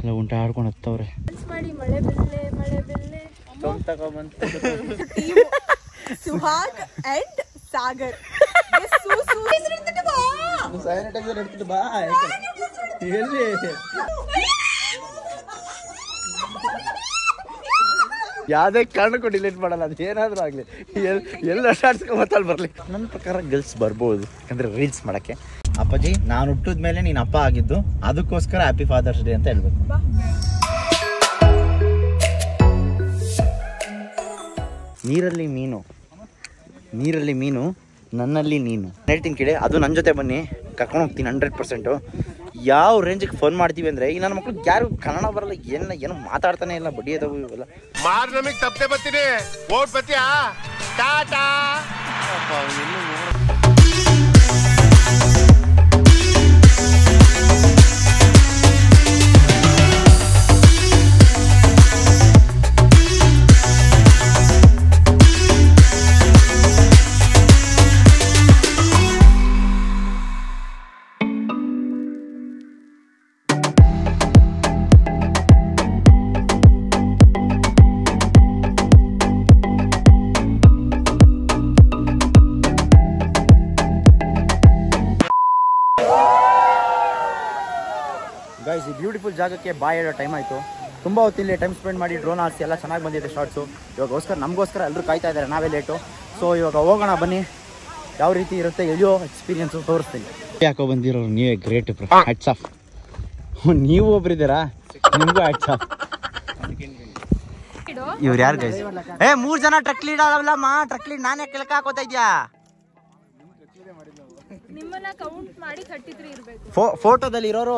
ಎಲ್ಲ ಉಂಟ ಆಡ್ಕೊಂಡು ಹತ್ತವ್ರೆ. ಸುಹಾಗ್ ಅಂಡ್ ಸಾಗರ್ ಎಲ್ಲಿ ಯಾವುದೇ ಕಾರಣಕ್ಕೂ ಡಿಲೀಟ್ ಮಾಡಲ್ಲ, ಅದು ಏನಾದರೂ ಆಗಲಿ, ಎಲ್ಲಿ ಅಷ್ಟಾಡ್ಸ್ಕೊಂಬತ್ತಲ್ಲಿ ಬರಲಿ. ನನ್ನ ಪ್ರಕಾರ ಗರ್ಲ್ಸ್ ಬರ್ಬೋದು, ಯಾಕಂದರೆ ರೀಲ್ಸ್ ಮಾಡೋಕ್ಕೆ. ಅಪ್ಪಾಜಿ, ನಾನು ಹುಟ್ಟಿದ ಮೇಲೆ ನೀನು ಅಪ್ಪ ಆಗಿದ್ದು, ಅದಕ್ಕೋಸ್ಕರ ಹ್ಯಾಪಿ ಫಾದರ್ಸ್ ಡೇ ಅಂತ ಹೇಳ್ಬೇಕು. ನೀರಲ್ಲಿ ಮೀನು, ನನ್ನಲ್ಲಿ ನೀನು. ಹೇಳ್ತೀನಿ ಕೇಳಿ, ಅದು ನನ್ನ ಜೊತೆ ಬನ್ನಿ, ಕರ್ಕೊಂಡು ಹೋಗ್ತೀನಿ 100%. ಯಾವ ರೇಂಜಿಗೆ ಫೋನ್ ಮಾಡ್ತೀವಿ ಅಂದರೆ, ಈ ನನ್ನ ಮಕ್ಳು ಯಾರು ಕನ್ನಡ ಬರಲ್ಲ, ಏನು ಮಾತಾಡ್ತಾನೆ ಇಲ್ಲ, ಬಡ್ಡಿ ಅದಾವು ಇವೆಲ್ಲ. ಮಾರ್ ನಮಗೆ ತಪ್ಪದೆ ಬರ್ತೀನಿ, ಓಟ್ ಬತ್ತೀಯಾ, ಟಾಟಾ. ಗೈಸ್, ಈ ಬ್ಯೂಟಿಫುಲ್ ಜಾಗಕ್ಕೆ ಬಾಯ್ ಹೇಳೋ ಟೈಮ್ ಆಯಿತು. ತುಂಬ ಹೊತ್ತಿಲ್ಲಿ ಟೈಮ್ ಸ್ಪೆಂಡ್ ಮಾಡಿ ಡ್ರೋನ್ ಹಾರಿಸಿ ಎಲ್ಲ ಚೆನ್ನಾಗಿ ಬಂದಿದೆ ಶಾರ್ಟ್ಸು. ನಮಗೋಸ್ಕರ ಎಲ್ಲರೂ ಕಾಯ್ತಾ ಇದ್ದಾರೆ, ನಾವೇ ಲೇಟು. ಸೊ ಇವಾಗ ಹೋಗೋಣ ಬನ್ನಿ, ಯಾವ ರೀತಿ ಇರುತ್ತೆ ಎಲ್ಲಿಯೋ ಎಕ್ಸ್ಪೀರಿಯನ್ಸು ತೋರಿಸ್ತೀನಿ. ಯಾಕೋ ಬಂದಿರೋರು ನೀವೇ ಗ್ರೇಟ್ ಬ್ರೋ, ಹ್ಯಾಟ್ಸ್ ಆಫ್. ನೀವು ಒಬ್ಬರಿದ್ದೀರಾ, ನಿಮಗೂ ಹ್ಯಾಟ್ಸ್ ಆಫ್. ಇವ್ರು ಯಾರು ಗೈಸ್? 3 ಜನ ಟ್ರಕ್ ಲೀಡ್ ಆಗಲ್ಲಮ್ಮ, ಟ್ರಕ್ ಲೀಡ್ ನಾನೇ ಕೆಳಕ ಹಾಕೋತಾ ಇದ್ಯಾ. ಫೋಟೋದಲ್ಲಿ ಇರೋರು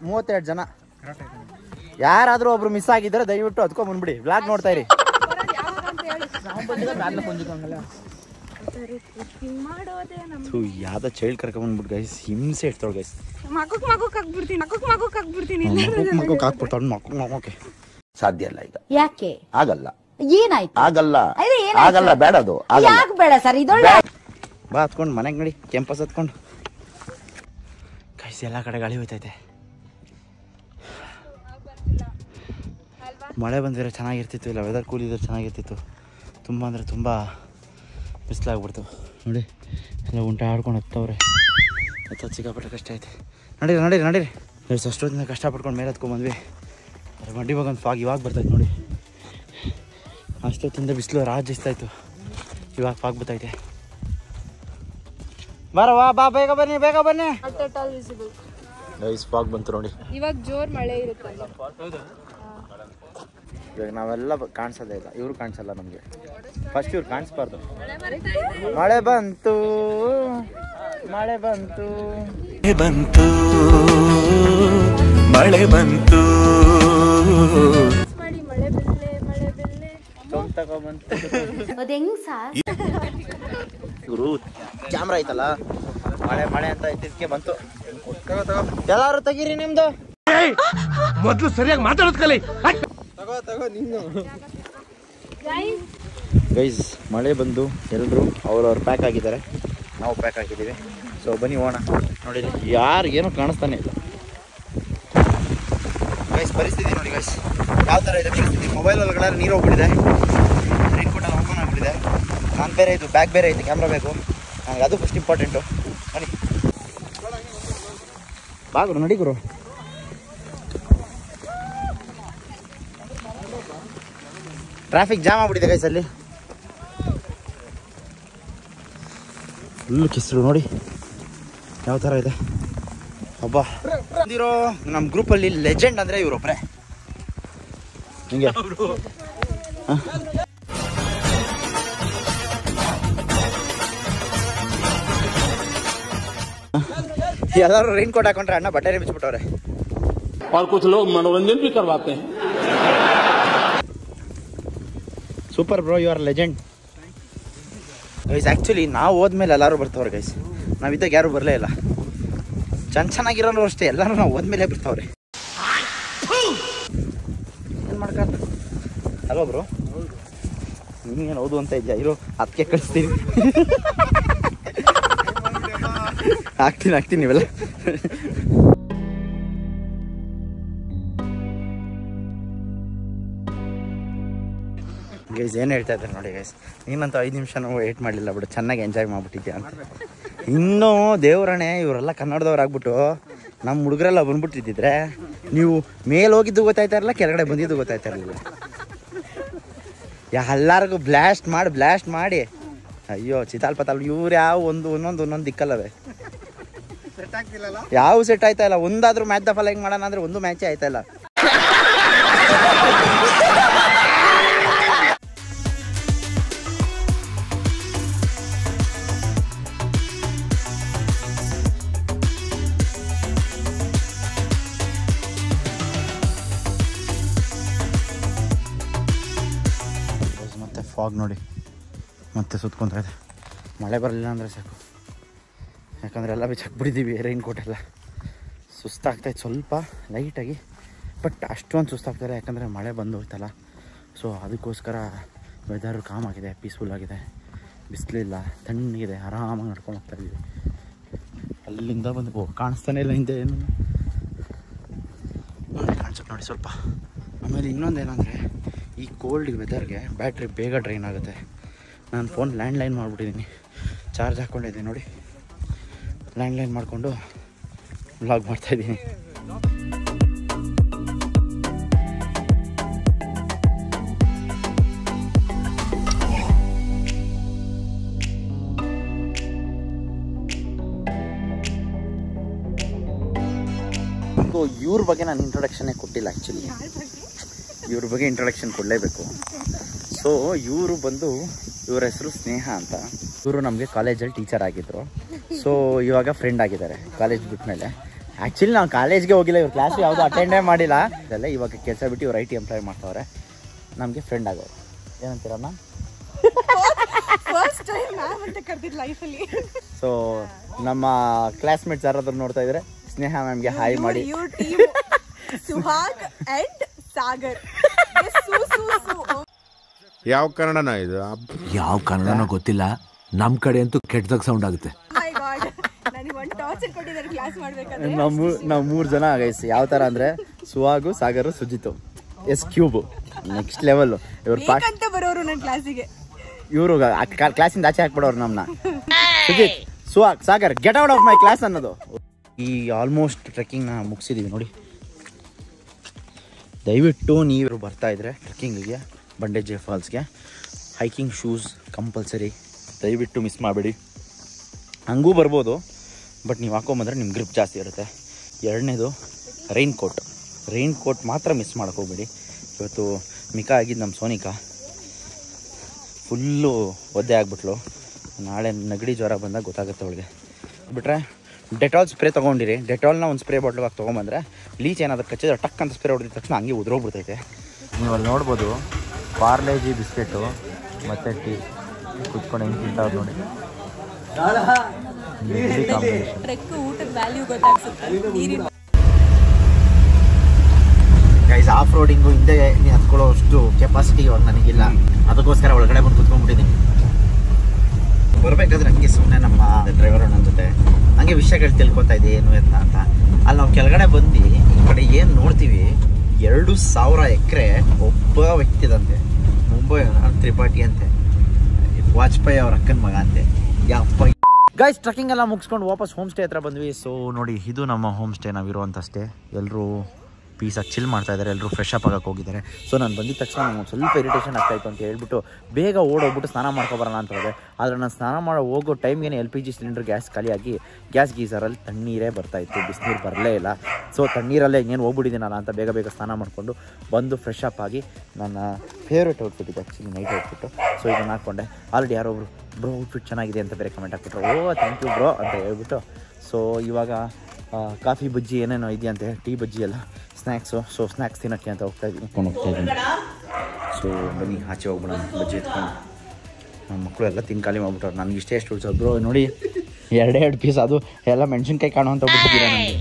32 ಜನ. ಯಾರಾದ್ರೂ ಒಬ್ರು ಮಿಸ್ ಆಗಿದ್ರೆ ದಯವಿಟ್ಟು ಅದಕ್ಕೋ ಬಂದ್ಬಿಡಿ, ಬ್ಲಾಗ್ ನೋಡ್ತಾ ಇರಿ. ಯಾವ್ದೋ ಚೈಲ್ಡ್ ಕರ್ಕೊಂಡ್ ಬಂದ್ಬಿಟ್ಟು ಗೈಸ್, ಹಿಂಸೆ ಇಡ್ತಾಳ ಗೈಸ್. ಸಾಧ್ಯ ಇಲ್ಲ ಈಗ. ಯಾಕೆ ಆಗಲ್ಲ? ಏನಾಯ್ತು? ಆಗಲ್ಲ ಬೇಡ, ಅದು ಯಾಕೆ ಬೇಡ ಸರ್? ಇದೊಳ್ಳೆ ಬಾ ಹತ್ಕೊಂಡು ಮನೆಗೆ ನಡಿ, ಕ್ಯಾಂಪಸ್ ಹತ್ಕೊಂಡು. ಗೈಸ್, ಎಲ್ಲ ಕಡೆ ಗಾಳಿ ಹೋಯ್ತೈತೆ. ಮಳೆ ಬಂದಿದ್ರೆ ಚೆನ್ನಾಗಿರ್ತಿತ್ತು, ಇಲ್ಲ ವೆದರ್ ಕೂಲ್ ಇದ್ರೆ ಚೆನ್ನಾಗಿರ್ತಿತ್ತು. ತುಂಬ ಅಂದರೆ ತುಂಬ ಬಿಸಿಲಾಗ್ಬಿಡ್ತು ನೋಡಿ. ಎಲ್ಲ ಉಂಟ ಆಡ್ಕೊಂಡು ಹತ್ತವ್ರೆ, ಸಿಕ್ಕಾಪಟ್ಟೆ ಕಷ್ಟ ಐತೆ. ನಡೀರಿ. ಗೈಸ್, ಅಷ್ಟೊತ್ತಿಂದ ಕಷ್ಟಪಟ್ಕೊಂಡು ಮೇಲೆ ಹತ್ಕೊಂಡ್ಬಂದ್ವಿ. ಮಂಡಿ ಇವಾಗ ಒಂದು ಫಾಗ್ ಇವಾಗ ಬರ್ತೈತೆ ನೋಡಿ. ಅಷ್ಟೊತ್ತಿಂದ ಬಿಸಿಲು ರಾಜಿಸ್ತಾಯಿತ್ತು, ಇವಾಗ ಫಾಗ್ ಬರ್ತೈತೆ. ಬಾ ಬೇಗ ಬನ್ನಿ. ಗೈಸ್, ಫಾಗ್ ಬಂತು ನೋಡಿ. ಇವಾಗ ಜೋರ್ ಮಳೆ ಇರುತ್ತೆ. ಇವಾಗ ನಾವೆಲ್ಲ ಕಾಣಿಸೋದೇ ಇಲ್ಲ, ಇವ್ರು ಕಾಣಿಸಲ್ಲ ನಮಗೆ. ಫಸ್ಟ್ ಇವ್ರು ಕಾಣಿಸ್ಬಾರ್ದು. ಮಳೆ ಬಂತು. ಇವರು ಕ್ಯಾಮ್ರಾ ಐತಲ್ಲ, ಮಳೆ ಅಂತ ಇದಕ್ಕೆ ಬಂತು. ಎಲ್ಲಾರು ತೆಗೀರಿ ನಿಮ್ದು. ಮೊದಲು ಸರಿಯಾಗಿ ಮಾತಾಡೋದ್ ಕಲಿ. ಗೈಸ್, ಮಳೆ ಬಂದು ಎಲ್ಲರೂ ಅವ್ರವ್ರು ಪ್ಯಾಕ್ ಆಗಿದ್ದಾರೆ, ನಾವು ಪ್ಯಾಕ್ ಆಗಿದ್ದೀವಿ. ಸೊ ಬನ್ನಿ ಹೋಗೋಣ. ನೋಡಿ, ಯಾರು ಏನೂ ಕಾಣಿಸ್ತಾನೆ ಇಲ್ಲ ಗೈಸ್. ಪರಿಸ್ಥಿತಿ ನೋಡಿ ಗೈಸ್, ಯಾವ ಥರ ಇದೆ ಪರಿಸ್ಥಿತಿ. ಮೊಬೈಲ್ ಒಳಗಡೆ ನೀರು ಹೋಗ್ಬಿಟ್ಟಿದೆ, ರೈನ್ ಕೋಟ್ ಎಲ್ಲ ಓಪನ್ ಆಗಿಬಿಟ್ಟಿದೆ. ನಾನು ಬೇರೆ ಇದು ಬ್ಯಾಗ್ ಬೇರೆ ಐತೆ, ಕ್ಯಾಮ್ರಾ ಬೇಕು ನನಗೆ, ಅದು ಫಸ್ಟ್ ಇಂಪಾರ್ಟೆಂಟು. ಬನ್ನಿ ಬಾಗುರು, ನಡಿ ಗುರು. ಟ್ರಾಫಿಕ್ ಜಾಮ್ ಆಗ್ಬಿಟ್ಟಿದೆ ಗೈಸ್, ಅಲ್ಲಿ ಫುಲ್ಲು ಕಿಸ್ರು ನೋಡಿ ಯಾವ ಥರ ಇದೆ. ಹಬ್ಬ ಬಂದಿರೋ ನಮ್ಮ ಗ್ರೂಪಲ್ಲಿ ಲೆಜೆಂಡ್ ಅಂದರೆ ಇವರೊಬ್ಬರೇ. ಹಿಂಗೆ ಎಲ್ಲರೂ ರೈನ್ ಕೋಟ್ ಹಾಕೊಂಡ್ರೆ ಅಣ್ಣ ಬಟ್ಟೆ ಬಿಚ್ಚಿಬಿಟ್ಟವ್ರೆ. और कुछ लोग मनोरंजन भी करवाते हैं. Super bro, you are legend guys. Actually ನಾವು ಹೋದ್ಮೇಲೆ ಎಲ್ಲರೂ ಬರ್ತಾವ್ರೆ ಗೈಸ್, ನಾವಿದ್ದಾಗ ಯಾರು ಬರಲೇ ಇಲ್ಲ. ಚೆನ್ನಾಗಿರೋರು ಅಷ್ಟೇ, ಎಲ್ಲರೂ ನಾವು ಹೋದ್ಮೇಲೆ ಬರ್ತಾವ್ರೆ. ಏನು ಮಾಡ್ಕ ಅಲ್ವಾ ಬ್ರೋ? ನಿಮಗೇನು ಹೌದು ಅಂತ ಇದೆಯಾ? ಇರೋ ಅದಕ್ಕೆ ಕಳಿಸ್ತೀನಿ. ಹಾಕ್ತೀನಿ ನೀವೆಲ್ಲ. ಗೈಸ್ ಏನು ಹೇಳ್ತಾ ಇದ್ದಾರೆ ನೋಡಿ ಗೈಸ್, ನೀನಂತೂ 5 ನಿಮಿಷನೂ ವೇಟ್ ಮಾಡಲಿಲ್ಲ ಬಿಡು, ಚೆನ್ನಾಗಿ ಎಂಜಾಯ್ ಮಾಡ್ಬಿಟ್ಟಿದ್ದೆ ಅಂತ. ಇನ್ನೂ ದೇವರಣೆ ಇವರೆಲ್ಲ ಕನ್ನಡದವ್ರು ಆಗ್ಬಿಟ್ಟು ನಮ್ಮ ಹುಡುಗರೆಲ್ಲ ಬಂದ್ಬಿಟ್ಟಿದ್ದಿದ್ರೆ ನೀವು ಮೇಲೆ ಹೋಗಿದ್ದು ಗೊತ್ತಾಯ್ತಾ ಇರಲಿಲ್ಲ, ಕೆಳಗಡೆ ಬಂದಿದ್ದು ಗೊತ್ತಾಯ್ತಾ ಇರಲಿಲ್ಲ. ಎಲ್ಲರಿಗೂ ಬ್ಲಾಸ್ಟ್ ಮಾಡಿ ಅಯ್ಯೋ ಚಿತಾಲ್ ಇವ್ರು ಯಾವ ಒಂದೊಂದು ದಿಕ್ಕಲ್ಲವೇ, ಯಾವ ಸೆಟ್ ಆಯ್ತಾ ಇಲ್ಲ. ಒಂದಾದ್ರೂ ಮ್ಯಾಚ್ ದ ಫಾಲೋಯಿಂಗ್ ಮಾಡೋಣ ಅಂದ್ರೆ ಒಂದು ಮ್ಯಾಚೇ ಆಯ್ತಾ ಇಲ್ಲ. ಮತ್ತೆ ಫಾಗ್ ನೋಡಿ ಮತ್ತೆ ಸುತ್ಕೊತಾ ಇದೆ. ಮಳೆ ಬರಲಿಲ್ಲ ಅಂದರೆ ಸಾಕು, ಯಾಕಂದರೆ ಎಲ್ಲ ಬಿಚ್ಚಾಕ್ಬಿಟ್ಟಿದ್ದೀವಿ ರೈನ್ ಕೋಟ್ ಎಲ್ಲ. ಸುಸ್ತಾಗ್ತಾಯಿತ್ತು ಸ್ವಲ್ಪ ಲೈಟಾಗಿ, ಬಟ್ ಅಷ್ಟೊಂದು ಸುಸ್ತಾಗ್ತಾರೆ ಯಾಕಂದರೆ ಮಳೆ ಬಂದು ಹೋಯ್ತಲ್ಲ. ಸೊ ಅದಕ್ಕೋಸ್ಕರ ವೆದರು ಕಾಮ್ ಆಗಿದೆ, ಪೀಸ್ಫುಲ್ ಆಗಿದೆ, ಬಿಸಿಲಿಲ್ಲ, ತಣ್ಣಗಿದೆ, ಆರಾಮಾಗಿ ನಡ್ಕೊಂಡು ಹೋಗ್ತಾಯಿದ್ದೀವಿ. ಅಲ್ಲಿಂದ ಬಂದು ಕಾಣಿಸ್ತಾನೆ ಇಲ್ಲ ಹಿಂದೆ ಏನು ಕಾಣಿಸುತ್ತೆ ನೋಡಿ ಸ್ವಲ್ಪ. ಆಮೇಲೆ ಇನ್ನೊಂದೇನೆಂದರೆ ಈ ಕೋಲ್ಡ್ ವೆದರ್ಗೆ ಬ್ಯಾಟ್ರಿ ಬೇಗ ಡ್ರೈನ್ ಆಗುತ್ತೆ. ನಾನು ಫೋನ್ ಲ್ಯಾಂಡ್ಲೈನ್ ಮಾಡಿಬಿಟ್ಟಿದ್ದೀನಿ, ಚಾರ್ಜ್ ಹಾಕ್ಕೊಂಡಿದ್ದೀನಿ ನೋಡಿ, ಲ್ಯಾಂಡ್ಲೈನ್ ಮಾಡಿಕೊಂಡು ವ್ಲಾಗ್ ಮಾಡ್ತಾಯಿದ್ದೀನಿ. ಇವ್ರ ಬಗ್ಗೆ ನಾನು ಇಂಟ್ರೊಡಕ್ಷನ್ನೇ ಕೊಟ್ಟಿಲ್ಲ ಆ್ಯಕ್ಚುಲಿ, ಇವ್ರ ಬಗ್ಗೆ ಇಂಟ್ರೊಡಕ್ಷನ್ ಕೊಡಲೇಬೇಕು. ಸೊ ಇವರು ಬಂದು ಇವ್ರ ಹೆಸರು ಸ್ನೇಹ ಅಂತ. ಇವರು ನಮಗೆ ಕಾಲೇಜಲ್ಲಿ ಟೀಚರ್ ಆಗಿದ್ದರು. ಸೊ ಇವಾಗ ಫ್ರೆಂಡ್ ಆಗಿದ್ದಾರೆ ಕಾಲೇಜ್ ಬಿಟ್ಮೇಲೆ. ಆ್ಯಕ್ಚುಲಿ ನಾವು ಕಾಲೇಜ್ಗೆ ಹೋಗಿಲ್ಲ, ಇವ್ರ ಕ್ಲಾಸ್ ಯಾವುದೂ ಅಟೆಂಡೇ ಮಾಡಿಲ್ಲ. ಇದೆಲ್ಲ ಇವಾಗ ಕೆಲಸ ಬಿಟ್ಟು ಇವ್ರು IT ಎಂಪ್ಲಾಯ್ ಮಾಡ್ತಾವ್ರೆ, ನಮಗೆ ಫ್ರೆಂಡ್ ಆಗೋರು. ಏನಂತೀರಮ್ಮ? ಸೊ ನಮ್ಮ ಕ್ಲಾಸ್ಮೇಟ್ಸ್ ಯಾರಾದ್ರೂ ನೋಡ್ತಾ ಇದ್ರೆ ಸ್ನೇಹ ಮ್ಯಾಮ್ಗೆ ಹಾಯ್ ಮಾಡಿ. ಸುಹಾಗ್ ಅಂಡ್ ಸಾಗರ್. ಯಾವ ಕನ್ನಡನ ಇದು? ಯಾವ ಕನ್ನಡನೋ ಗೊತ್ತಿಲ್ಲ, ನಮ್ ಕಡೆ ಅಂತೂ ಕೆಟ್ಟದಾಗ ಸೌಂಡ್ ಆಗುತ್ತೆ. ನಾವು 3 ಜನ ಗೈಸ್. ಯಾವ ತರ ಅಂದ್ರೆ ಸುಹಾಗು, ಸಾಗರು, ಸುಜಿತು, S3 ನೆಕ್ಸ್ಟ್ ಲೆವೆಲ್. ಬರೋರು ನನ್ನ ಕ್ಲಾಸಿಗೆ, ಇವರು ಕ್ಲಾಸಿಂದ ಆಚೆ ಹಾಕ್ಬಿಡೋರು ನಮ್ಮನ್ನ. Sujith, Suhag, Sagar, get out of my class ಅನ್ನೋದು. ಈ ಆಲ್ಮೋಸ್ಟ್ ಟ್ರೆಕ್ಕಿಂಗ್ನ ಮುಗಿಸಿದೀವಿ ನೋಡಿ. ದಯವಿಟ್ಟು ನೀವು ಬರ್ತಾ ಇದ್ರೆ ಟ್ರೆಕ್ಕಿಂಗಿಗೆ ಬಂಡೆಜೆ ಫಾಲ್ಸ್ಗೆ, ಹೈಕಿಂಗ್ ಶೂಸ್ ಕಂಪಲ್ಸರಿ, ದಯವಿಟ್ಟು ಮಿಸ್ ಮಾಡಬೇಡಿ. ಹಂಗೂ ಬರ್ಬೋದು, ಬಟ್ ನೀವು ಹಾಕೊಂಬಂದ್ರೆ ನಿಮ್ಮ ಗ್ರಿಪ್ ಜಾಸ್ತಿ ಇರುತ್ತೆ. ಎರಡನೇದು ರೈನ್ ಕೋಟ್ ಮಾತ್ರ ಮಿಸ್ ಮಾಡೋಕೆ ಹೋಗ್ಬೇಡಿ. ಇವತ್ತು ಮಿಕಾ ಆಗಿದ್ದು ನಮ್ಮ ಸೋನಿಕಾ ಫುಲ್ಲು ಒದ್ದೆ ಆಗಿಬಿಟ್ಲು. ನಾಳೆ ನೆಗಡಿ ಜ್ವರ ಬಂದಾಗ ಗೊತ್ತಾಗುತ್ತೆ ಅವಳಿಗೆ. ಬಿಟ್ಟರೆ ಡೆಟಾಲ್ ಸ್ಪ್ರೇ ತೊಗೊಂಡಿರಿ, ಡೆಟಾಲ್ನ ಒಂದು ಸ್ಪ್ರೇ ಬಾಟ್ಲಿಗೆ ತೊಗೊಂಬಂದರೆ ಲೀಚ್ ಏನಾದರೂ ಕಚ್ಚಿದ್ರೆ ಟಕ್ ಅಂತ ಸ್ಪ್ರೇ ಹೊಡೆದ ತಕ್ಷಣ ಹಂಗೆ ಉದ್ರೋಗ್ಬಿಡ್ತೈತೆ. ನೀವು ಅಲ್ಲಿ ನೋಡ್ಬೋದು ಪಾರ್ಲೇಜಿ ಬಿಸ್ಕೆಟು ಮತ್ತು ಟೀ ಕುತ್ಕೊಂಡು ಹೆಂಗೆ ತಿಂತಾವ್ರು ನೋಡಿ. ಗೈಸ್ ಆಫ್ ರೋಡಿಂಗು ಹಿಂದೆ ಹತ್ಕೊಳ್ಳೋ ಅಷ್ಟು ಕೆಪಾಸಿಟಿ ಇವಾಗ ನನಗಿಲ್ಲ, ಅದಕ್ಕೋಸ್ಕರ ಒಳಗಡೆ ಬಂದು ಕುತ್ಕೊಂಡ್ಬಿಟ್ಟಿದ್ದೀನಿ. ಬರಬೇಕಾದ್ರೆ ಹಂಗೆ ಸುಮ್ಮನೆ ನಮ್ಮ ಡ್ರೈವರ್ ನನ್ನ ಜೊತೆ ಹಂಗೆ ವಿಷಯಗಳು ತಿಳ್ಕೊತಾ ಇದೆ ಏನು ಎತ್ತ ಅಂತ. ಅಲ್ಲಿ ನಾವು ಕೆಳಗಡೆ ಬಂದು ಈ ಕಡೆ ಏನು ನೋಡ್ತೀವಿ, 2,000 ಎಕರೆ ಒಬ್ಬ ವ್ಯಕ್ತಿದಂತೆ, ಮುಂಬೈ ತ್ರಿಪಾಠಿ ಅಂತೆ, ವಾಜಪೇಯಿ ಅವ್ರ ಅಕ್ಕನ ಮಗ ಅಂತೆ. ಯಪ್ಪ ಗೈಸ್, ಟ್ರೆಕ್ಕಿಂಗ್ ಎಲ್ಲ ಮುಗಿಸ್ಕೊಂಡು ವಾಪಸ್ ಹೋಮ್ ಸ್ಟೇ ಹತ್ರ ಬಂದ್ವಿ. ಸೊ ನೋಡಿ, ಇದು ನಮ್ಮ ಹೋಮ್ ಸ್ಟೇ, ನಾವಿರುವಂಥ ಸ್ಟೇ. ಎಲ್ಲರೂ ಪೀಸಾಗಿ ಚಿಲ್ ಮಾಡ್ತಾ ಇದ್ದಾರೆ, ಎಲ್ಲರೂ ಫ್ರೆಶ್ ಅಪ್ ಆಗಕ್ಕೆ ಹೋಗಿದ್ದಾರೆ. ಸೊ ನಾನು ಬಂದಿದ್ದ ತಕ್ಷಣ ನನಗೆ ಸ್ವಲ್ಪ ಇರಿಟೇಷನ್ ಆಗ್ತಾಯಿತ್ತು ಅಂತ ಹೇಳ್ಬಿಟ್ಟು ಬೇಗ ಓಡೋಗ್ಬಿಟ್ಟು ಸ್ನಾನ ಮಾಡ್ಕೊಬರೋಣ ಅಂತ ಹೋದೆ. ಆದರೆ ನಾನು ಸ್ನಾನ ಮಾಡೋ ಹೋಗೋ ಟೈಮ್ಗೆ LPG ಸಿಲಿಂಡರ್ ಗ್ಯಾಸ್ ಖಾಲಿಯಾಗಿ ಗ್ಯಾಸ್ ಗೀಸರಲ್ಲಿ ತಣ್ಣೀರೇ ಬರ್ತಾಯಿತ್ತು, ಬಿಸಿನೀರು ಬರಲೇ ಇಲ್ಲ. ಸೊ ತಣ್ಣೀರಲ್ಲೇ ಇನ್ನೇನು ಹೋಗ್ಬಿಟ್ಟಿದ್ದೀನಲ್ಲ ಅಂತ ಬೇಗ ಸ್ನಾನ ಮಾಡಿಕೊಂಡು ಬಂದು ಫ್ರೆಶ್ ಅಪ್ ಆಗಿ ನನ್ನ ಫೇವ್ರೇಟ್ ಔಟ್ಫಿಟ್ ಇದೆ ಆ್ಯಕ್ಚುಲಿ, ನೈಟ್ ಔಟ್ಫಿಟ್ಟು. ಸೊ ಇದನ್ನು ಹಾಕ್ಕೊಂಡೆ. ಆಲ್ರೆಡಿ ಯಾರೊಬ್ರು ಬ್ರೋ ಔಟ್ಫಿಟ್ ಚೆನ್ನಾಗಿದೆ ಅಂತ ಬೇರೆ ಕಮೆಂಟ್ ಹಾಕ್ಬಿಟ್ರು. ಓ ಥ್ಯಾಂಕ್ ಯು ಬ್ರೋ ಅಂತ ಹೇಳ್ಬಿಟ್ಟು. ಸೊ ಇವಾಗ ಕಾಫಿ ಬಜ್ಜಿ ಏನೇನೋ ಇದೆಯಂತೆ, ಟೀ ಬಜ್ಜಿ ಎಲ್ಲ ಸ್ನ್ಯಾಕ್ಸು. ಸೊ ಸ್ನ್ಯಾಕ್ಸ್ ತಿನ್ನೋಕ್ಕೆ ಅಂತ ಹೋಗ್ತಾ ಇದ್ದೀನಿ. ಸೊ ಬನ್ನಿ ಆಚೆ ಹೋಗ್ಬಿಡೋಣ ಬಜ್ಜಿ ಎತ್ಕೊಂಡು. ನಮ್ಮ ಮಕ್ಕಳು ಎಲ್ಲ ತಿಂದು ಖಾಲಿ ಮಾಡ್ಬಿಟ್ಟವ್ರು, ನನಗೆ ಇಷ್ಟೇ ಎಷ್ಟು ಉಳ್ಸೋದು ಬ್ರೋ ನೋಡಿ, 2 ಪೀಸ್, ಅದು ಎಲ್ಲ ಮೆಣಸಿನ್ಕಾಯಿ ಕಾಣೋ ಅಂತ ಬಿಟ್ಟಿದ್ದೀರಾ ನನಗೆ.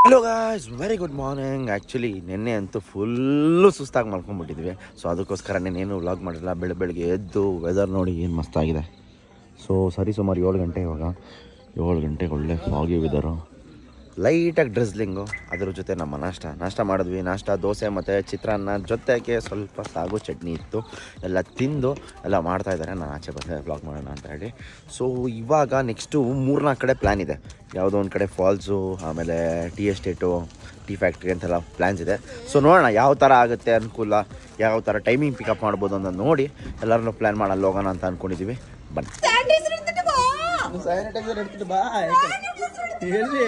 Hello guys, very good morning. Actually ನಿನ್ನೆ ಅಂತೂ ಫುಲ್ಲು ಸುಸ್ತಾಗಿ ಮಾಡ್ಕೊಂಡ್ಬಿಟ್ಟಿದ್ವಿ. ಸೊ ಅದಕ್ಕೋಸ್ಕರ ನೀನೇನು ವ್ಲಾಗ್ ಮಾಡಿಲ್ಲ. ಬೆಳಗ್ಗೆ ಎದ್ದು ವೆದರ್ ನೋಡಿ ಏನು ಮಸ್ತಾಗಿದೆ. ಸೊ ಸರಿ ಸುಮಾರು 7 ಗಂಟೆ, ಇವಾಗ 7 ಗಂಟೆಗೆ ಒಳ್ಳೆ ಫಾಗಿ ವೆದರು. ಲೈಟಾಗಿ ಡ್ರಿಸ್ಲಿಂಗು, ಅದ್ರ ಜೊತೆ ನಮ್ಮ ನಾಷ್ಟ ಮಾಡಿದ್ವಿ. ನಾಷ್ಟ ದೋಸೆ ಮತ್ತು ಚಿತ್ರಾನ್ನ ಜೊತೆಗೆ ಸ್ವಲ್ಪ ಸಾಗು ಚಟ್ನಿ ಇತ್ತು. ಎಲ್ಲ ತಿಂದು ಎಲ್ಲ ಮಾಡ್ತಾಯಿದ್ದಾರೆ. ನಾನು ಆಚೆ ಬಂದೆ ಬ್ಲಾಗ್ ಮಾಡೋಣ ಅಂತ ಹೇಳಿ. ಸೊ ಇವಾಗ ನೆಕ್ಸ್ಟು 3-4 ಕಡೆ ಪ್ಲ್ಯಾನ್ ಇದೆ. ಯಾವುದೋ ಒಂದು ಕಡೆ ಫಾಲ್ಸು, ಆಮೇಲೆ ಟೀ ಎಸ್ಟೇಟು, ಟೀ ಫ್ಯಾಕ್ಟ್ರಿ ಅಂತೆಲ್ಲ ಪ್ಲ್ಯಾನ್ಸ್ ಇದೆ. ಸೊ ನೋಡೋಣ ಯಾವ ಥರ ಆಗುತ್ತೆ ಅನುಕೂಲ, ಯಾವ ಥರ ಟೈಮಿಂಗ್ ಪಿಕಪ್ ಮಾಡ್ಬೋದು ಅಂತ ನೋಡಿ ಎಲ್ಲರನ್ನೂ ಪ್ಲ್ಯಾನ್ ಮಾಡಲ್ಲ ಹೋಗೋಣ ಅಂತ ಅಂದ್ಕೊಂಡಿದ್ದೀವಿ. ಬನ್ನಿ. ಸ್ಯಾನಿಟೈಸರ್ ಎಡ್ತಿಟ್ಟು ಬಾ. ಎಲ್ಲಿ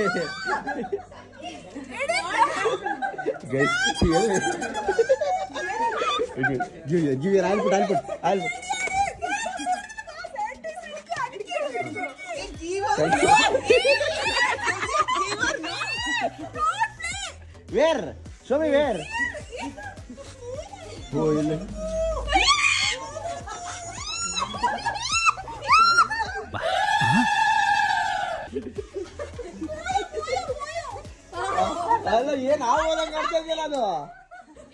ವೇರ್ ಶೋಮಿ ವೇರ್ ಇಲ್ಲ ಅಲ್ಲ ಏನ್ ಆಗೋದಂಗೆ ಮಾಡ್ತಾ ಇದೆಯಲ್ಲ ಅದು.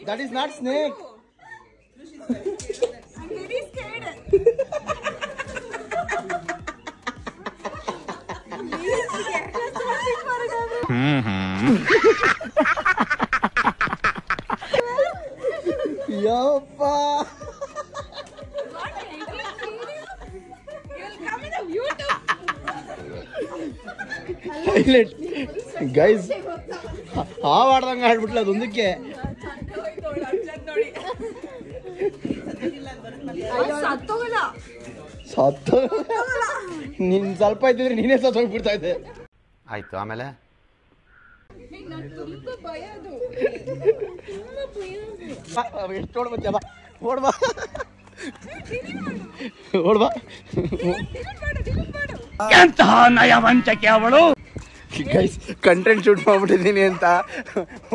That is not snake. ಯಪ್ಪ ಗೈಸ್ ಹಾವಾಡ್ದಂಗೆ ಆಡ್ಬಿಟ್ಲ ಅದೊಂದಕ್ಕೆ. ನೀನ್ ಸ್ವಲ್ಪ ಇದ್ದಿದ್ರೆ ನೀನೇ ಸತ್ತು ಹೋಗ್ಬಿಡ್ತಾ ಇದ್ದೆ. ಆಯ್ತು ಆಮೇಲೆ ಎಷ್ಟು ಓಡ್ಬತ್ತೀಯ ಬಾ, ಓಡ್ಬಾ ಓಡ್ಬಾ. ಎಂತಹ ನಯವಂಚಕೆ ಅವಳು. ಗೈಸ್ ಕಂಟೆಂಟ್ ಶೂಟ್ ಮಾಡ್ಬಿಟ್ಟಿದ್ದೀನಿ ಅಂತ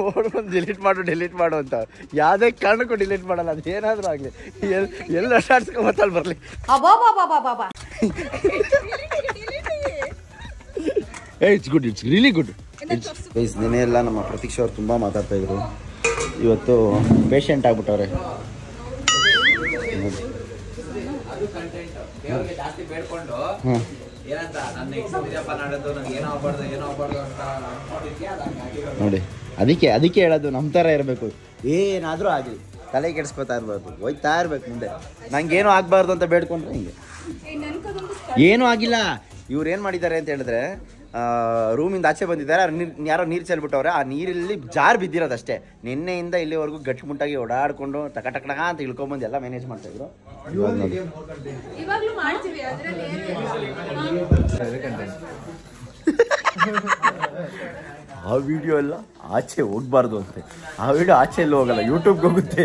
ಓಡ್ಬಂದು ಡಿಲೀಟ್ ಮಾಡು ಅಂತ ಯಾವುದೇ ಕಾರಣಕ್ಕೂ ಡಿಲೀಟ್ ಮಾಡಲ್ಲ. ಅದು ಏನಾದರೂ ಆಗಲಿ, ಎಲ್ಲ ಆಡ್ಸ್ಕೊಂಬತ್ತಲ್ಲಿ ಬರಲಿ. It's good, it's really good. Guys ನಿನ್ನೆ ಎಲ್ಲ ನಮ್ಮ ಪ್ರತೀಕ್ಷಾ ಅವ್ರು ತುಂಬ ಮಾತಾಡ್ತಾಯಿದ್ರು. ಇವತ್ತು ಪೇಷಂಟ್ ಆಗ್ಬಿಟ್ಟವ್ರೆ. ನೋಡಿ ಅದಕ್ಕೆ ಹೇಳೋದು ನಮ್ಮ ಥರ ಇರಬೇಕು. ಏನಾದರೂ ಆಗಲಿ ತಲೆ ಕೆಡಿಸ್ಕೊತಾ ಇರ್ಬಾರ್ದು, ಹೋಯ್ತಾ ಇರ್ಬೇಕು ಮುಂದೆ. ನಂಗೇನು ಆಗಬಾರ್ದು ಅಂತ ಬೇಡ್ಕೊಂಡ್ರೆ ಹಿಂಗೆ ಏನೂ ಆಗಿಲ್ಲ. ಇವ್ರು ಏನು ಮಾಡಿದ್ದಾರೆ ಅಂತ ಹೇಳಿದ್ರೆ, ರೂಮಿಂದ ಆಚೆ ಬಂದಿದ್ದಾರೆ, ಯಾರೋ ನೀರು ಚೆಲ್ಬಿಟ್ಟವ್ರೆ. ಆ ನೀರಲ್ಲಿ ಜಾರ್ ಬಿದ್ದಿರೋದಷ್ಟೇ. ನಿನ್ನೆಯಿಂದ ಇಲ್ಲಿವರೆಗೂ ಗಟ್ಟಿಮುಟ್ಟಾಗಿ ಓಡಾಡಿಕೊಂಡು ಟಕ ಅಂತ ಇಳ್ಕೊಂಬಂದು ಎಲ್ಲ ಮ್ಯಾನೇಜ್ ಮಾಡ್ತಾಯಿದ್ರು. ಆ ವಿಡಿಯೋ ಎಲ್ಲ ಆಚೆ ಹೋಗ್ಬಾರ್ದು ಅಂತೆ. ಆ ವಿಡಿಯೋ ಆಚೆ ಎಲ್ಲೂ ಹೋಗಲ್ಲ, ಯೂಟ್ಯೂಬ್ಗೆ ಹೋಗುತ್ತೆ.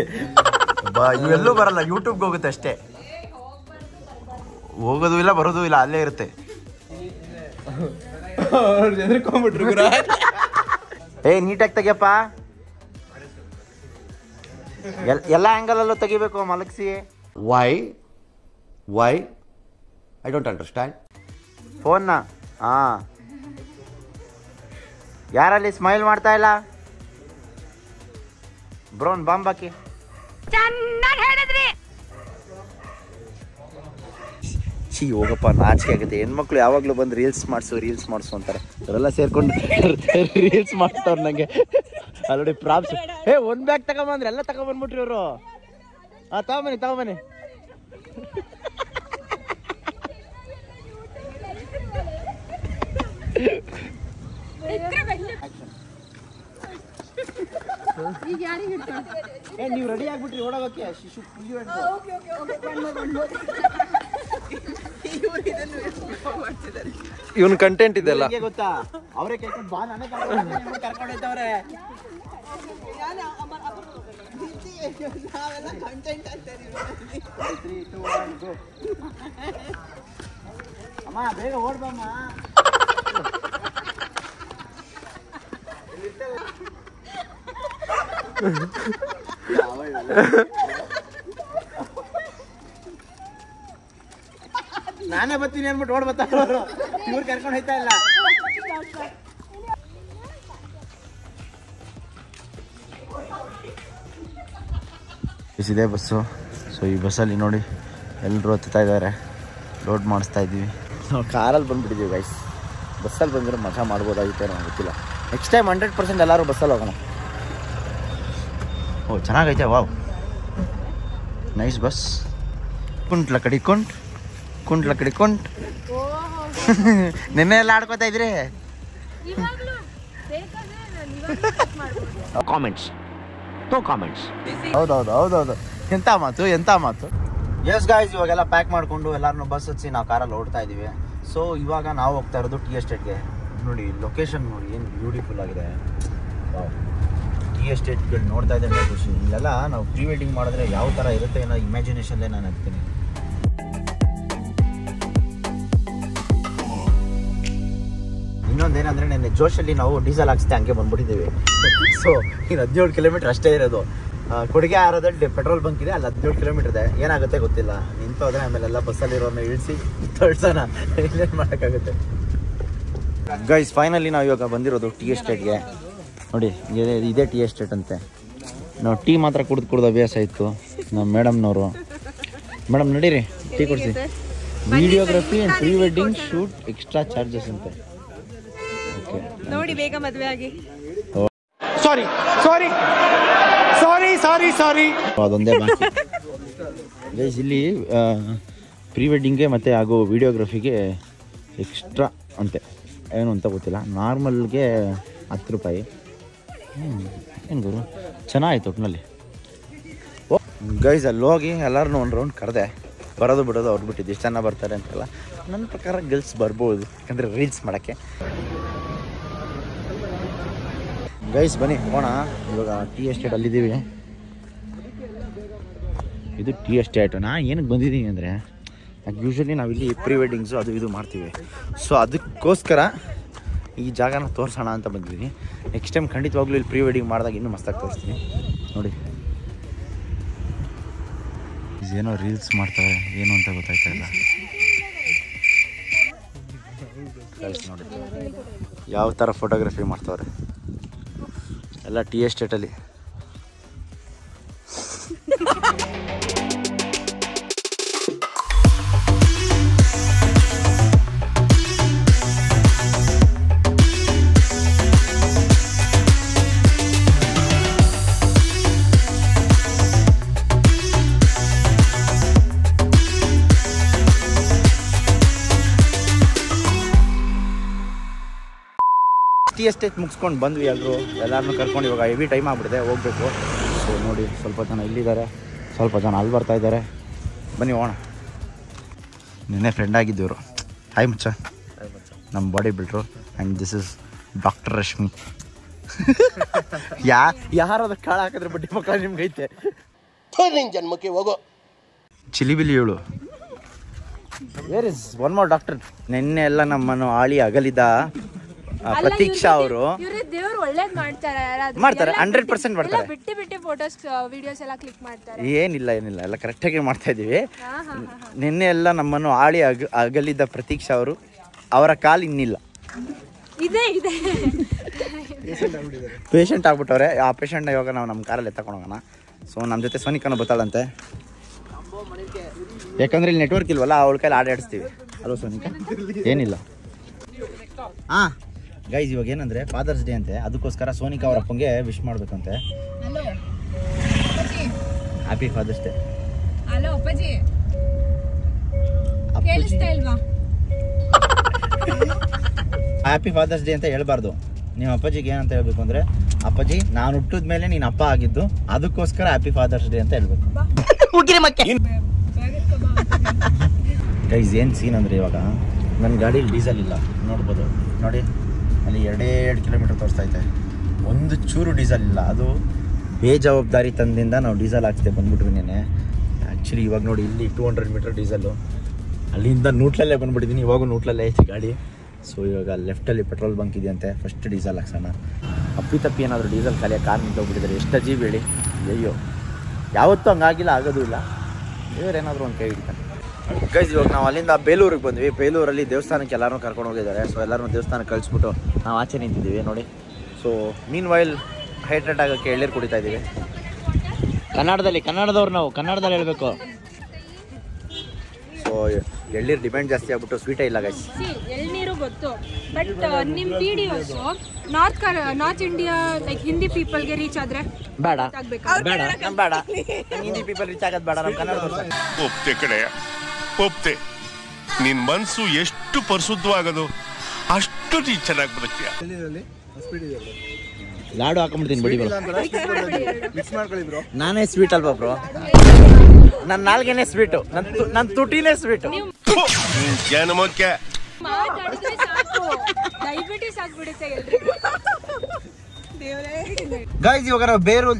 ಇವೆಲ್ಲೂ ಬರಲ್ಲ, ಯೂಟ್ಯೂಬ್ಗೆ ಹೋಗುತ್ತೆ ಅಷ್ಟೇ. ಹೋಗೋದು ಇಲ್ಲ ಬರೋದು ಇಲ್ಲ, ಅಲ್ಲೇ ಇರುತ್ತೆ. ನೀಟಾಗಿ ತೆಗಿಯಪ್ಪ, ಎಲ್ಲ ಆ್ಯಂಗಲಲ್ಲೂ ತೆಗಿಬೇಕು ಮಲಗಿಸಿ. Why I don't understand. ಫೋನ್ನ ಯಾರಲ್ಲಿ ಸ್ಮೈಲ್ ಮಾಡ್ತಾ ಇಲ್ಲ? ಬ್ರೌನ್ ಬಾಂಬಾಕಿ ಛೀ ಹೋಗಪ್ಪ, ನಾಚಿಕೆ ಆಗುತ್ತೆ. ಹೆಣ್ಮಕ್ಳು ಯಾವಾಗಲೂ ಬಂದು ರೀಲ್ಸ್ ಮಾಡಿಸು ಅಂತಾರೆ. ಅವರೆಲ್ಲ ಸೇರ್ಕೊಂಡು ರೀಲ್ಸ್ ಮಾಡ್ತಾವ್ರು ನನಗೆ. ಆಲ್ರೆಡಿ ಪ್ರಾಪ್ಸ್ ಒಂದು ಬ್ಯಾಗ್ ತಗೊಂಬಂದ್ರೆ ಎಲ್ಲ ತಗೊಂಬಂದ್ಬಿಟ್ರಿ ಇವರು. ತಗೊಂಬನ್ನಿ ನೀವು ರೆಡಿ ಆಗ್ಬಿಟ್ರಿ ಓಡೋಗಕ್ಕೆ. ಶಿಶು ಇವನ್ ಕಂಟೆಂಟ್ ಇದೆಲ್ಲ ಗೊತ್ತಾ? ಅವರೇ ಕೇಳ್ಕೊಂಡು ಬಾ, ನಾನೇ ಕರ್ಕೊಂಡೈತವ್ರೆ. ಅಮ್ಮ ಬೇಗ ಓಡ್ಬಮ್ಮ. ನಾನೇ ಬರ್ತೀನಿ ಅನ್ಬಿಟ್ಟು ಓಡ್ ಬರ್ತಾರ, ಇವ್ರು ಕರ್ಕೊಂಡು ಹೋಯ್ತಾ ಇಲ್ಲ. ಇದೇ ಬಸ್ಸು. ಸೊ ಈ ಬಸ್ಸಲ್ಲಿ ನೋಡಿ ಎಲ್ಲರೂ ಹತ್ತುತ್ತಾ ಇದ್ದಾರೆ, ಲೋಡ್ ಮಾಡಿಸ್ತಾ ಇದ್ದೀವಿ. ನಾವು ಕಾರಲ್ಲಿ ಬಂದುಬಿಟ್ಟಿದ್ದೀವಿ ಗೈಸ್. ಬಸ್ಸಲ್ಲಿ ಬಂದಿರೋ ಮಜಾ ಮಾಡ್ಬೋದಾಗಿತ್ತು, ನನಗೆ ಗೊತ್ತಿಲ್ಲ. ನೆಕ್ಸ್ಟ್ ಟೈಮ್ 100% ಎಲ್ಲರೂ ಬಸ್ಸಲ್ಲಿ ಹೋಗೋಣ. ಓ ಚೆನ್ನಾಗೈತೆ, ವಾವ್ ನೈಸ್ ಬಸ್. ಕುಂಟ್ಲ ಕಡಿಕೊಂಡ್ ನಿನ್ನೆ ಎಲ್ಲ ಆಡ್ಕೋತಾ ಇದ್ರಿ. ಕಾಮೆಂಟ್ಸ್ ಹೌದೌದು ಎಂಥ ಮಾತು. ಎಸ್ ಗಾಯ್ಸ್, ಇವಾಗೆಲ್ಲ ಪ್ಯಾಕ್ ಮಾಡಿಕೊಂಡು ಎಲ್ಲರನ್ನೂ ಬಸ್ ಹಚ್ಚಿ ನಾವು ಕಾರಲ್ಲಿ ಓಡ್ತಾ ಇದ್ದೀವಿ. ಸೊ ಇವಾಗ ನಾವು ಹೋಗ್ತಾ ಇರೋದು ಟೀ ಎಸ್ಟೇಟ್ಗೆ. ನೋಡಿ ಲೊಕೇಶನ್ ನೋಡಿ ಏನು ಬ್ಯೂಟಿಫುಲ್ ಆಗಿದೆ. ಟೀ ಎಸ್ಟೇಟ್ಗಳು ನೋಡ್ತಾ ಇದ್ದೆ ಖುಷಿ. ಇಲ್ಲೆಲ್ಲ ನಾವು ಪ್ರೀ ವೆಡ್ಡಿಂಗ್ ಮಾಡಿದ್ರೆ ಯಾವ ಥರ ಇರುತ್ತೆ ಅನ್ನೋ ಇಮ್ಯಾಜಿನೇಷನ್ಲೇ ನಾನು ಇರ್ತೀನಿ. ಇನ್ನೊಂದೇನಂದರೆ ನೆನ್ನೆ ಜೋಶಲ್ಲಿ ನಾವು ಡೀಸೆಲ್ ಹಾಕ್ಸ್ತೆ ಹಂಗೆ ಬಂದ್ಬಿಟ್ಟಿದ್ದೀವಿ. ಸೊ ಇನ್ನು 17 ಕಿಲೋಮೀಟ್ರ್ ಅಷ್ಟೇ ಇರೋದು. ಕೊಡುಗೆ ಆರೋದಲ್ಲಿ ಪೆಟ್ರೋಲ್ ಬಂಕ್ ಇದೆ, ಅಲ್ಲಿ 17 ಕಿಲೋಮೀಟ್ರ್ ಇದೆ. ಏನಾಗುತ್ತೆ ಗೊತ್ತಿಲ್ಲ, ನಿಂತೋದ್ರೆ ಆಮೇಲೆಲ್ಲ ಬಸ್ಸಲ್ಲಿರೋನ್ನ ಇಳಿಸಿ ತಳ್ಸೋಣ, ಇಲ್ಲೇನು ಮಾಡೋಕ್ಕಾಗುತ್ತೆ. ಗೈಸ್ ಫೈನಲಿ ನಾವು ಇವಾಗ ಬಂದಿರೋದು ಟೀ ಎಸ್ಟೇಟ್ಗೆ. ನೋಡಿ ಇದೇ ಟೀ ಎಸ್ಟೇಟ್ ಅಂತೆ. ನಾವು ಟೀ ಮಾತ್ರ ಕುಡ್ದು ಅಭ್ಯಾಸ ಇತ್ತು ನಮ್ಮ ಮೇಡಮ್ನವರು. ಮೇಡಮ್ ನಡೀರಿ ಟೀ ಕೊಡಿಸಿ. Videography and pre wedding shoot extra charges ಅಂತೆ. ಓಕೆ ನೋಡಿ ಬೇಗ ಮದುವೆ ಆಗಿ. ಸಾರಿ ಅದೊಂದೇ ಬಾಕಿ ಗೈಸ್. ಇಲ್ಲಿ ಪ್ರೀ ವೆಡ್ಡಿಂಗ್ಗೆ ಮತ್ತು ಹಾಗೂ ವಿಡಿಯೋಗ್ರಫಿಗೆ ಎಕ್ಸ್ಟ್ರಾ ಅಂತೆ, ಏನು ಅಂತ ಗೊತ್ತಿಲ್ಲ. ನಾರ್ಮಲ್ಗೆ 10 ರೂಪಾಯಿ. ಏನು ಗುರು ಚೆನ್ನಾಗಿತ್ತು ಒಟ್ಟಿನಲ್ಲಿ. ಓ ಗೈಸ್ ಅಲ್ಲಿ ಹೋಗಿ ಎಲ್ಲರನ್ನೂ ಒಂದು ರೌಂಡ್ ಕರೆದೆ. ಬರೋದು ಬಿಡೋದು ಅವ್ರು ಬಿಟ್ಟಿದ್ದು, ಎಷ್ಟು ಜನ ಬರ್ತಾರೆ ಅಂತೆಲ್ಲ. ನನ್ನ ಪ್ರಕಾರ ಗರ್ಲ್ಸ್ ಬರ್ಬೋದು, ಯಾಕಂದರೆ ರೀಲ್ಸ್ ಮಾಡೋಕ್ಕೆ. ಗೈಸ್ ಬನ್ನಿ ಹೋಗೋಣ. ಇವಾಗ ಟೀ ಎಸ್ಟೇಟ್ ಅಲ್ಲಿದ್ದೀವಿ. ಇದು ಟೀ ಎಸ್ಟೇಟ್. ಏನಕ್ಕೆ ಬಂದಿದ್ದೀನಿ ಅಂದರೆ, ಯೂಶ್ವಲಿ ನಾವಿಲ್ಲಿ ಪ್ರೀ ವೆಡ್ಡಿಂಗ್ಸು ಅದು ಇದು ಮಾಡ್ತೀವಿ. ಸೊ ಅದಕ್ಕೋಸ್ಕರ ಈ ಜಾಗನ ತೋರಿಸೋಣ ಅಂತ ಬಂದಿದ್ದೀನಿ. ನೆಕ್ಸ್ಟ್ ಟೈಮ್ ಖಂಡಿತವಾಗ್ಲೂ ಇಲ್ಲಿ ಪ್ರೀ ವೆಡ್ಡಿಂಗ್ ಮಾಡಿದಾಗ ಇನ್ನೂ ಮಸ್ತಾಗಿ ತೋರಿಸ್ತೀನಿ. ನೋಡಿ ಏನೋ ರೀಲ್ಸ್ ಮಾಡ್ತಾರೆ, ಏನು ಅಂತ ಗೊತ್ತಾಗ್ತಾ ಇಲ್ಲ. ನೋಡಿ ಯಾವ ಥರ ಫೋಟೋಗ್ರಫಿ ಮಾಡ್ತಾವ್ರೆ ಎಲ್ಲ ಟೀ ಎಸ್ಟೇಟಲ್ಲಿ. ಟೀ ಎಸ್ಟೇಟ್ ಮುಗಿಸ್ಕೊಂಡು ಬಂದ್ವಿ. ಎಲ್ಲರನ್ನೂ ಕರ್ಕೊಂಡು ಇವಾಗ ಹೆವಿ ಟೈಮ್ ಆಗ್ಬಿಟ್ಟಿದೆ, ಹೋಗಬೇಕು. ಸೊ ನೋಡಿ ಸ್ವಲ್ಪ ಜನ ಇಲ್ಲಿದ್ದಾರೆ, ಸ್ವಲ್ಪ ಜನ ಅಲ್ಲಿ ಬರ್ತಾ ಇದ್ದಾರೆ. ಬನ್ನಿ ಹೋಗೋಣ. ನಿನ್ನೆ ಫ್ರೆಂಡ್ ಆಗಿದ್ದವರು. ಹಾಯ್ ಮುಚ್ಚ, ನಮ್ಮ body ಬಿಲ್ಡ್ರು. And this is doctor Rashmi. ಯಾರಾದ್ರೂ ಕಾಳು ಹಾಕಿದ್ರೆ ಬಡ್ಡಿ ಮಕ್ಕಳ ನಿಮ್ಗೆ ಐತೆ ಜನ್ಮಕ್ಕೆ ಹೋಗೋ ಚಿಲಿಬಿಲಿ ಇವಳು. Where is one more doctor. ನಿನ್ನೆ ಎಲ್ಲ ನಮ್ಮನ್ನು ಆಳಿ ಅಗಲಿದ ಪ್ರತೀಕ್ಷಾ ಅವರು ದೇವ್ರು ಒಳ್ಳೇದ್ ಮಾಡ್ತಾರೆ, 100% ಮಾಡ್ತಾರೆ. ಬಿಟ್ಟು ಫೋಟೋಸ್ ವಿಡಿಯೋಸ್ ಎಲ್ಲ ಕ್ಲಿಕ್ ಮಾಡ್ತಾರೆ. ಏನಿಲ್ಲ ಎಲ್ಲ ಕರೆಕ್ಟಾಗಿ ಮಾಡ್ತಾ ಇದ್ದೀವಿ. ನಿನ್ನೆ ಎಲ್ಲ ನಮ್ಮನ್ನು ಆಳಿ ಅಗಲಿದ ಪ್ರತೀಕ್ಷಾ ಅವರು, ಅವರ ಕಾಲು ಇನ್ನಿಲ್ಲ, ಪೇಷಂಟ್ ಆಗ್ಬಿಟ್ಟವ್ರೆ. ಆ ಪೇಷಂಟ್ನ ಇವಾಗ ನಾವು ನಮ್ಮ ಕಾರಲ್ಲಿ ಎತ್ತಕೊಂಡು ಹೋಗೋಣ. ಸೊ ನಮ್ಮ ಜೊತೆ ಸೋನಿಕನ ಬರ್ತಾಳಂತೆ, ಯಾಕಂದ್ರೆ ಇಲ್ಲಿ ನೆಟ್ವರ್ಕ್ ಇಲ್ವಲ್ಲ, ಅವಳ ಕೈಲಿ ಆಡಿಸ್ತೀವಿ. ಅಲ್ವ ಸೋನಿಕಾ? ಏನಿಲ್ಲ. ಹಾಂ ಗೈಸ್, ಇವಾಗ ಏನಂದರೆ ಫಾದರ್ಸ್ ಡೇ ಅಂತೆ, ಅದಕ್ಕೋಸ್ಕರ ಸೋನಿಕಾ ಅವ್ರ ಅಪ್ಪಂಗೆ ವಿಶ್ ಮಾಡಬೇಕಂತೆ. Happy father's day. ಹಲೋ ಅಪ್ಪಾಜಿ, ಕೇಳಿಸ್ತಾ ಇಲ್ವಾ? ಹ್ಯಾಪಿ ಫಾದರ್ಸ್ ಡೇ ಅಂತ ಹೇಳ್ಬಾರ್ದು. ನಿಮ್ಮ ಅಪ್ಪಾಜಿಗೆ ಏನಂತ ಹೇಳ್ಬೇಕು ಅಂದರೆ, ಅಪ್ಪಾಜಿ ನಾನು ಹುಟ್ಟಿದ ಮೇಲೆ ನೀನು ಅಪ್ಪ ಆಗಿದ್ದು, ಅದಕ್ಕೋಸ್ಕರ ಹ್ಯಾಪಿ ಫಾದರ್ಸ್ ಡೇ ಅಂತ ಹೇಳ್ಬೇಕು. ಗೈಸ್ ಏನು ಸೀನ್ ಅಂದರೆ, ಇವಾಗ ನನ್ನ ಗಾಡೀಲಿ ಡೀಸೆಲ್ ಇಲ್ಲ, ನೋಡ್ಬೋದು. ನೋಡಿ ಅಲ್ಲಿ 2 ಕಿಲೋಮೀಟ್ರ್ ತೋರಿಸ್ತೈತೆ, ಒಂದು ಚೂರು ಡೀಸೆಲ್ ಇಲ್ಲ. ಅದು ಬೇಜವಾಬ್ದಾರಿ ತಂದಿಂದ ನಾವು ಡೀಸೆಲ್ ಹಾಕ್ಸ್ದೆ ಬಂದ್ಬಿಟ್ವಿ ನೆನೆ. ಆ್ಯಕ್ಚುಲಿ ಇವಾಗ ನೋಡಿ ಇಲ್ಲಿ 200 ಮೀಟ್ರ್ ಡೀಸೆಲ್ಲು, ಅಲ್ಲಿಂದ ನೂಟ್ಲಲ್ಲೇ ಬಂದ್ಬಿಟ್ಟಿದ್ದೀನಿ. ಇವಾಗೂ ನೂಟ್ಲಲ್ಲೇ ಐತಿ ಗಾಡಿ. ಸೊ ಇವಾಗ ಲೆಫ್ಟಲ್ಲಿ ಪೆಟ್ರೋಲ್ ಬಂಕ್ ಇದೆಯಂತೆ, ಫಸ್ಟ್ ಡೀಸೆಲ್ ಹಾಕ್ಸೋಣ. ಅಪ್ಪಿ ಏನಾದರೂ ಡೀಸೆಲ್ ಖಾಲಿ ಕಾರ್ ನಿಂತೋಗ್ಬಿಟ್ಟಿದ್ದಾರೆ, ಎಷ್ಟು ಅಜೀಬ್ ಹೇಳಿ. ಅಯ್ಯೋ ಯಾವತ್ತೂ ಹಂಗಾಗಿಲ್ಲ, ಆಗೋದು ಇಲ್ಲ. ಏನಾದರೂ ಒಂದು ಕೈ ಹಿಡಿತಾನೆ. ಗೈಸ್ ಇವಾಗ ನಾವು ಅಲ್ಲಿಂದ ಬೇಲೂರಿಗೆ ಬಂದ್ವಿ. ಬೇಲೂರಲ್ಲಿ ದೇವಸ್ಥಾನಕ್ಕೆ ಎಲ್ಲರೂ ಕರ್ಕೊಂಡು ಹೋಗಿದ್ದಾರೆ. ಸೊ ಎಲ್ಲರೂ ದೇವಸ್ಥಾನಕ್ಕೆ ಕಳಿಸ್ಬಿಟ್ಟು ನಾವು ಆಚೆ ನಿಂತಿದ್ದೀವಿ ನೋಡಿ. ಸೊ ಮೀನ್ ವೈಲ್ ಹೈಡ್ರೇಟ್ ಆಗೋಕ್ಕೆ ಎಳ್ಳೀರು ಕುಡಿತಾ ಇದ್ದೀವಿ. ಕನ್ನಡದವ್ರು ನಾವು ಕನ್ನಡದಲ್ಲಿ ಹೇಳಬೇಕು. ಸೊ ಎಳ್ನೀರು ಡಿಮ್ಯಾಂಡ್ ಜಾಸ್ತಿ ಆಗ್ಬಿಟ್ಟು ಸ್ವೀಟೇ ಇಲ್ಲ ಗೈಸ್. ಎಳ್ನೀರು ಗೊತ್ತು, ಬಟ್ ನಿಮ್ಮ videos north India like Hindi ಪೀಪಲ್ಗೆ ರೀಚ್ ಆದ್ರೆ ಬೇಡ ಬೇಡ ಬೇಡ, ಹಿಂದಿ ಪೀಪಲ್ ರೀಚ್ ಆಗೋದು ಬೇಡ, ನಮ್ಮ ಕನ್ನಡ ಒಪ್ತೆ ಕಡೆ ಒಪ್ತೆ. ನಿನ್ ಮನ್ಸು ಎಷ್ಟು ಪರಿಶುದ್ಧವಾಗದು ಅಷ್ಟು ನೀ ಚೆನ್ನಾಗಿ ಬದುಕ್ತೀಯ. ಲಾಡು ಹಾಕೊಂಡ್ಬಿಡ್ತೀನಿ ಬಿಡಿ ಬ್ರೋ. ನಾನೇ ಸ್ವೀಟ್ ಅಲ್ವಾ ಬ್ರೋ, ನನ್ನ ನಾಲ್ಗೆನೆ ಸ್ವೀಟು, ನನ್ನ ತುಟಿನೇ ಸ್ವೀಟು. ಜನಮಕ್ಕೆ ಮಾತಾಡಿದ್ರೆ ಸಾಕು, ಡಯಾಬಿಟಿಸ್ ಆಗ್ಬಿಡುತ್ತೆ ಎಲ್ರಿಗೂ. ಗೈಸ್ ಇವಾಗ ನಾವು ಬೇಲೂರು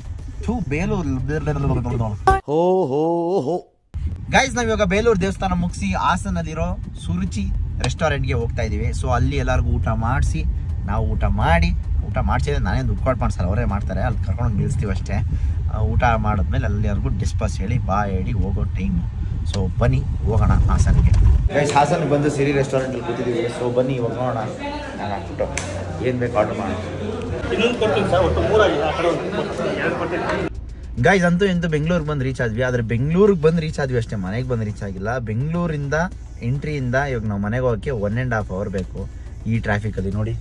ಗೈಸ್ ನಾವ್ ಇವಾಗ ಬೇಲೂರು ದೇವಸ್ಥಾನ ಮುಗಿಸಿ ಹಾಸನಲ್ಲಿರೋ ಸುರುಚಿ ರೆಸ್ಟೋರೆಂಟ್ಗೆ ಹೋಗ್ತಾ ಇದೀವಿ. ಸೊ ಅಲ್ಲಿ ಎಲ್ಲರಿಗೂ ಊಟ ಮಾಡಿಸಿ, ನಾವು ಊಟ ಮಾಡಿಸಿದ್ರೆ ನಾನೇ ದುಡ್ಡು ಕೊಟ್ಟು ಮಾಡ್ಸಲ್ಲ, ಅವರೇ ಮಾಡ್ತಾರೆ, ಅಲ್ಲಿ ಕರ್ಕೊಂಡು ನಿಲ್ಲಿಸ್ತೀವಿ ಅಷ್ಟೇ. ಊಟ ಮಾಡಿದ್ಮೇಲೆ ಎಲ್ಲರಿಗೂ ಡಿಸ್ಪಸ್ ಹೇಳಿ ಬಾಯ್ ಹೇಳಿ ಹೋಗೋ ಟೈಮು. ಸೊ ಬನ್ನಿ ಹೋಗೋಣ ಹಾಸನಿಗೆ. ಗೈಸ್ ಹಾಸನಿಗೆ ಬಂದು ಸಿರಿ ರೆಸ್ಟೋರೆಂಟಲ್ಲಿ ಕೂತಿದ್ದೀವಿ. ಸೊ ಬನ್ನಿ ಇವಾಗ ನೋಡೋಣ, ನಾನು ಹಾಕ್ಬಿಟ್ಟು ಏನು ಬೇಕು ಆರ್ಡರ್ ಮಾಡೋಣ. ಗೈಸ್ ಅಂತೂ ಇಂತೂ ಬೆಂಗಳೂರಿಗೆ ಬಂದು ರೀಚ್ ಆದ್ವಿ. ಆದರೆ ಬೆಂಗಳೂರಿಗೆ ಬಂದು ರೀಚ್ ಆದ್ವಿ ಅಷ್ಟೇ, ಮನೆಗೆ ಬಂದು ರೀಚ್ ಆಗಿಲ್ಲ. ಬೆಂಗಳೂರಿಂದ ಎಂಟ್ರಿಯಿಂದ ಇವಾಗ ನಾವು ಮನೆಗೆ ಹೋಗೋಕ್ಕೆ 1.5 hour ಬೇಕು ಈ ಟ್ರಾಫಿಕಲ್ಲಿ. ನೋಡಿ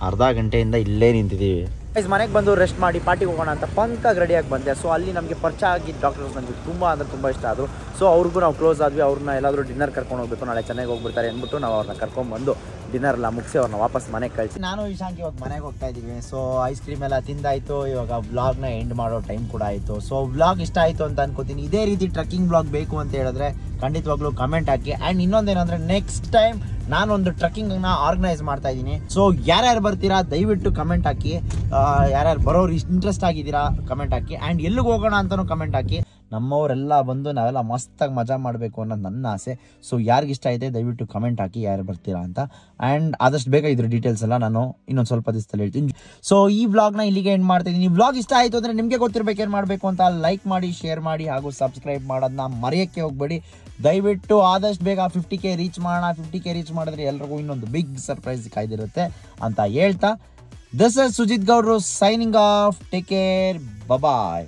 ಅರ್ಧ ಗಂಟೆಯಿಂದ ಇಲ್ಲೇ ನಿಂತಿದ್ದೀವಿ. ಗೈಸ್ ಮನೆಗೆ ಬಂದು ರೆಸ್ಟ್ ಮಾಡಿ ಪಾರ್ಟಿಗೆ ಹೋಗೋಣ ಅಂತ ಪಂಕಾಗಿ ರೆಡಿಯಾಗಿ ಬಂದೆ. ಸೊ ಅಲ್ಲಿ ನಮಗೆ ಪರಿಚಯ ಆಗಿದ್ದ ಡಾಕ್ಟರ್ಸ್ ನನಗೆ ತುಂಬ ಅಂದರೆ ತುಂಬ ಇಷ್ಟ ಆದರು. ಸೊ ಅವ್ರಿಗೂ ನಾವು ಕ್ಲೋಸ್ ಆದ್ವಿ. ಅವ್ರನ್ನ ಎಲ್ಲಾದರೂ ಡಿನ್ನರ್ ಕರ್ಕೊಂಡು ಹೋಗ್ಬೇಕು, ನಾಳೆ ಚೆನ್ನಾಗಿ ಹೋಗ್ಬಿಡ್ತಾರೆ ಅಂದ್ಬಿಟ್ಟು ನಾವು ಅವ್ರನ್ನ ಕರ್ಕೊಂಡ್ಬಂದು ಡಿನ್ನರ್ ಎಲ್ಲ ಮುಗಿಸಿ ಅವ್ರನ್ನ ವಾಪಸ್ ಮನೆಗೆ ಕಳಿಸಿ ನಾನು ಇಶಾಂಕ್ ಇವಾಗ ಮನೆಗೆ ಹೋಗ್ತಾ ಇದ್ದೀವಿ. ಸೊ ಐಸ್ ಕ್ರೀಮ್ ಎಲ್ಲ ತಿಂದಾಯಿತು, ಇವಾಗ ವ್ಲಾಗ್ನ ಎಂಡ್ ಮಾಡೋ ಟೈಮ್ ಕೂಡ ಆಯಿತು. ಸೊ ವ್ಲಾಗ್ ಇಷ್ಟ ಆಯಿತು ಅಂತ ಅನ್ಕೋತೀನಿ. ಇದೇ ರೀತಿ ಟ್ರಕ್ಕಿಂಗ್ ವ್ಲಾಗ್ ಬೇಕು ಅಂತ ಹೇಳಿದ್ರೆ ಖಂಡಿತವಾಗ್ಲೂ ಕಮೆಂಟ್ ಹಾಕಿ. ಆ್ಯಂಡ್ ಇನ್ನೊಂದೇನಂದರೆ ನೆಕ್ಸ್ಟ್ ಟೈಮ್ ನಾನೊಂದು ಟ್ರಕ್ಕಿಂಗ್ನ ಆರ್ಗನೈಸ್ ಮಾಡ್ತಾ ಇದ್ದೀನಿ. ಸೊ ಯಾರ್ಯಾರು ಬರ್ತೀರಾ ದಯವಿಟ್ಟು ಕಮೆಂಟ್ ಹಾಕಿ, ಯಾರ್ಯಾರು ಬರೋರು ಇಂಟ್ರೆಸ್ಟ್ ಆಗಿದ್ದೀರಾ ಕಮೆಂಟ್ ಹಾಕಿ. ಆ್ಯಂಡ್ ಎಲ್ಲಿಗೆ ಹೋಗೋಣ ಅಂತಲೂ ಕಮೆಂಟ್ ಹಾಕಿ. ನಮ್ಮವರೆಲ್ಲ ಬಂದು ನಾವೆಲ್ಲ ಮಸ್ತಾಗಿ ಮಜಾ ಮಾಡಬೇಕು ಅನ್ನೋದು ನನ್ನ ಆಸೆ. ಸೊ ಯಾರಿಗಿಷ್ಟ ಐತೆ ದಯವಿಟ್ಟು ಕಮೆಂಟ್ ಹಾಕಿ ಯಾರು ಬರ್ತೀರಾ ಅಂತ. ಆ್ಯಂಡ್ ಆದಷ್ಟು ಬೇಗ ಇದ್ರ ಡೀಟೇಲ್ಸ್ ಎಲ್ಲ ನಾನು ಇನ್ನೊಂದು ಸ್ವಲ್ಪ ದಿವಸದಲ್ಲಿ ಹೇಳ್ತೀನಿ. ಸೊ ಈ ವ್ಲಾಗ್ನ ಇಲ್ಲಿಗೆ ಎಂಡ್ ಮಾಡ್ತಾ ಇದ್ದೀನಿ. ವ್ಲಾಗ್ ಇಷ್ಟ ಆಯಿತು ಅಂದರೆ ನಿಮಗೆ ಗೊತ್ತಿರಬೇಕು ಏನು ಮಾಡಬೇಕು ಅಂತ. ಲೈಕ್ ಮಾಡಿ, ಶೇರ್ ಮಾಡಿ ಹಾಗೂ ಸಬ್ಸ್ಕ್ರೈಬ್ ಮಾಡೋದನ್ನ ಮರೆಯೋಕ್ಕೆ ಹೋಗಬೇಡಿ ದಯವಿಟ್ಟು. ಆದಷ್ಟು ಬೇಗ 50K ರೀಚ್ ಮಾಡೋಣ. 50K ರೀಚ್ ಮಾಡಿದ್ರೆ ಎಲ್ರಿಗೂ ಇನ್ನೊಂದು ಬಿಗ್ ಸರ್ಪ್ರೈಸ್ ಕಾಯ್ದಿರುತ್ತೆ ಅಂತ ಹೇಳ್ತಾ, ದಿಸ್ ಇಸ್ ಸುಜಿತ್ ಗೌಡ್ರು ಸೈನಿಂಗ್ ಆಫ್. ಟೇಕ್ ಕೇರ್, ಬಾಯ್.